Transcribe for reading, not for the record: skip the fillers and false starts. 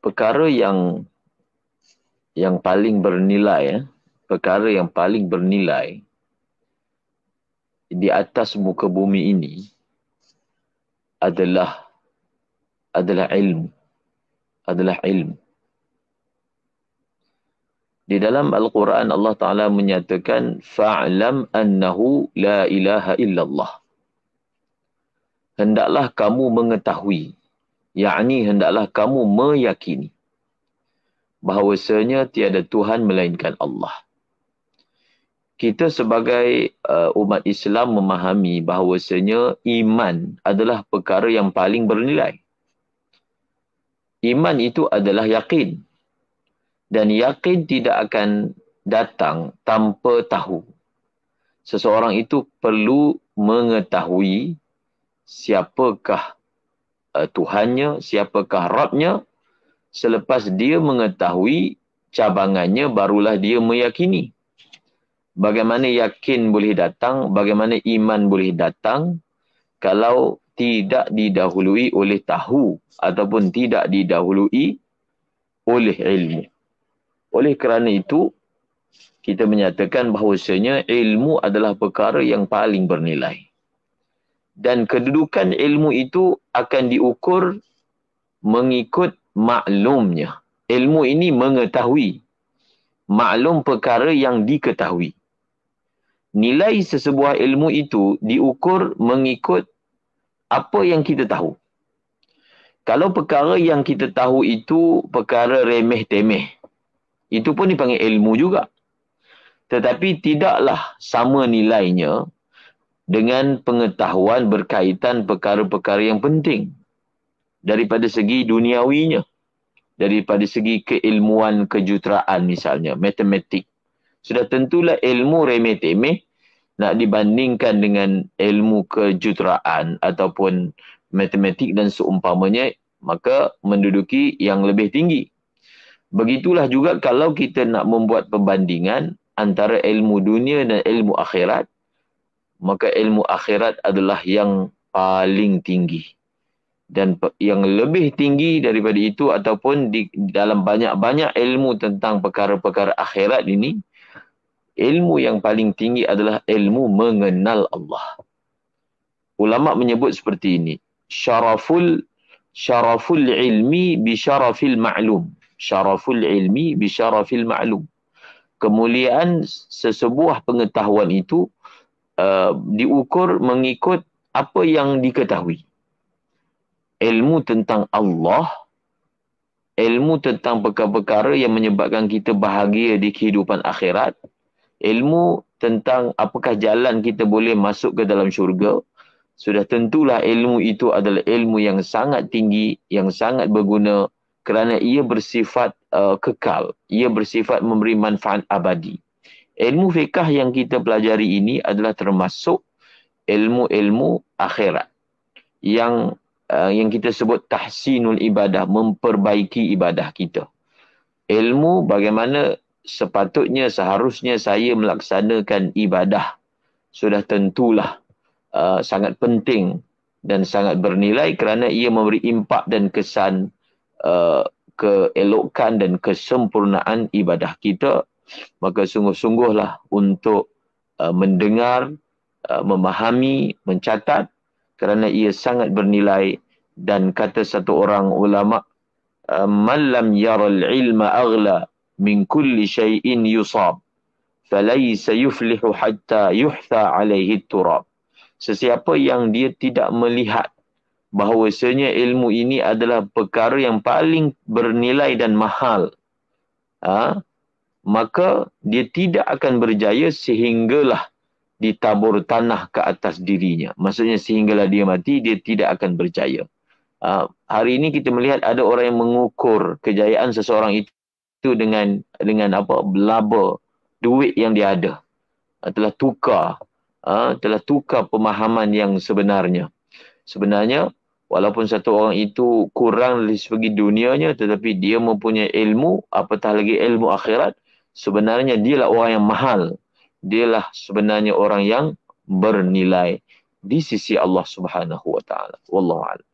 perkara yang paling bernilai, perkara yang paling bernilai di atas muka bumi ini adalah ilmu. Di dalam Al-Quran Allah Ta'ala menyatakan fa'lam annahu la ilaha illallah. Hendaklah kamu mengetahui, yakni hendaklah kamu meyakini bahawasanya tiada Tuhan melainkan Allah. Kita sebagai umat Islam memahami bahawasanya iman adalah perkara yang paling bernilai. Iman itu adalah yakin. Dan yakin tidak akan datang tanpa tahu. Seseorang itu perlu mengetahui siapakah Tuhannya, siapakah Rabbnya. Selepas dia mengetahui cabangannya, barulah dia meyakini. Bagaimana yakin boleh datang, bagaimana iman boleh datang kalau tidak didahului oleh tahu ataupun tidak didahului oleh ilmu. Oleh kerana itu, kita menyatakan bahawasanya ilmu adalah perkara yang paling bernilai. Dan kedudukan ilmu itu akan diukur mengikut maklumnya. Ilmu ini mengetahui. Maklum perkara yang diketahui. Nilai sesebuah ilmu itu diukur mengikut apa yang kita tahu. Kalau perkara yang kita tahu itu perkara remeh-temeh, itu pun dipanggil ilmu juga. Tetapi tidaklah sama nilainya dengan pengetahuan berkaitan perkara-perkara yang penting. Daripada segi duniawinya. Daripada segi keilmuan kejuruteraan misalnya, matematik. Sudah tentulah ilmu remeh-temeh nak dibandingkan dengan ilmu kejuruteraan ataupun matematik dan seumpamanya, maka menduduki yang lebih tinggi. Begitulah juga kalau kita nak membuat perbandingan antara ilmu dunia dan ilmu akhirat, maka ilmu akhirat adalah yang paling tinggi. Dan yang lebih tinggi daripada itu ataupun di dalam banyak-banyak ilmu tentang perkara-perkara akhirat ini, ilmu yang paling tinggi adalah ilmu mengenal Allah. Ulama menyebut seperti ini. Syaraful ilmi bi syarafil ma'lum. Syaraful ilmi bi syarafil ma'lum. Kemuliaan sesebuah pengetahuan itu diukur mengikut apa yang diketahui. Ilmu tentang Allah, ilmu tentang perkara-perkara yang menyebabkan kita bahagia di kehidupan akhirat, ilmu tentang apakah jalan kita boleh masuk ke dalam syurga, sudah tentulah ilmu itu adalah ilmu yang sangat tinggi, yang sangat berguna kerana ia bersifat kekal, ia bersifat memberi manfaat abadi. Ilmu fiqh yang kita pelajari ini adalah termasuk ilmu-ilmu akhirat yang kita sebut tahsinul ibadah, memperbaiki ibadah kita. Ilmu bagaimana sepatutnya, seharusnya saya melaksanakan ibadah, sudah tentulah sangat penting dan sangat bernilai kerana ia memberi impak dan kesan keelokan dan kesempurnaan ibadah kita. Maka sungguh-sungguhlah untuk mendengar, memahami, mencatat, kerana ia sangat bernilai. Dan kata satu orang ulama, man lam yaral ilma aghla min kulli syai'in yusab falaysa yuflihu hatta yuhtha alaihi turab. Sesiapa yang dia tidak melihat bahawasanya ilmu ini adalah perkara yang paling bernilai dan mahal, maka dia tidak akan berjaya sehinggalah ditabur tanah ke atas dirinya. Maksudnya sehinggalah dia mati, dia tidak akan berjaya. Hari ini kita melihat ada orang yang mengukur kejayaan seseorang itu dengan apa? Laba, duit yang dia ada. Telah tukar pemahaman yang sebenarnya. Sebenarnya, walaupun satu orang itu kurang dari segi dunianya, tetapi dia mempunyai ilmu, apatah lagi ilmu akhirat, sebenarnya dialah orang yang mahal. Dialah sebenarnya orang yang bernilai di sisi Allah Subhanahu wa taala. Wallahu a'lam.